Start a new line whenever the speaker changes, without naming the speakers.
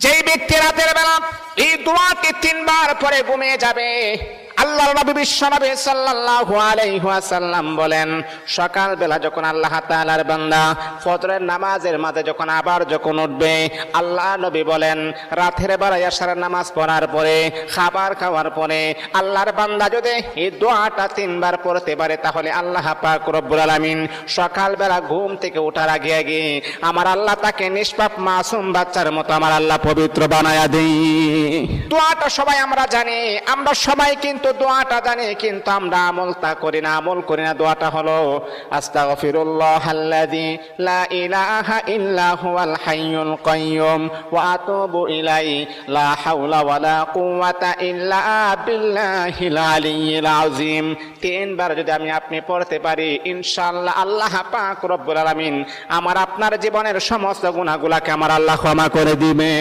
যেই ব্যক্তি রাতের বেলা এই দোয়াটি 3 বার পরে ঘুমিয়ে যাবে, আল্লাহর নবী বিশ্বনবী সাল্লাল্লাহু আলাইহি ওয়াসাল্লাম বলেন, সকাল বেলা যখন আল্লাহ তাআলার বান্দা ফজরের নামাজের মাঝে যখন উঠবে, আল্লাহ নবী বলেন রাতের বেলা এশারের নামাজ পড়ার পরে, খাবার খাওয়ার পরে আল্লাহর বান্দা যদি এই দোয়াটা 3 বার পড়তে পারে, তাহলে আল্লাহ পাক রব্বুল আলামিন সকাল বেলা ঘুম থেকে ওঠার আগে আগে আমার আল্লাহ তাকে নিষ্পাপ মাসুম বাচ্চার মতো আমার আল্লাহ পবিত্র বানায়া দেই। দোয়াটা সবাই আমরা জানি, আমরা সবাই কিন্তু দোয়াটা জানি, কিন্তু আমরা আমল করি না। দোয়াটা হলো আস্তাগফিরুল্লাহাল্লাযী লা ইলাহা ইল্লা হুয়াল হাইয়ুল কাইয়্যুম ওয়া আতুবু ইলাইহি লা হাওলা ওয়ালা কুওয়াতা ইল্লা বিল্লাহিল আলিয়্যিল আযীম। 3 বার যদি আপনি পড়তে পারি, ইনশাআল্লাহ আল্লাহ পাক রব্বুল আলামিন আমার আপনার জীবনের সমস্ত গুনাহগুলোকে আমার আল্লাহ ক্ষমা করে দিবে।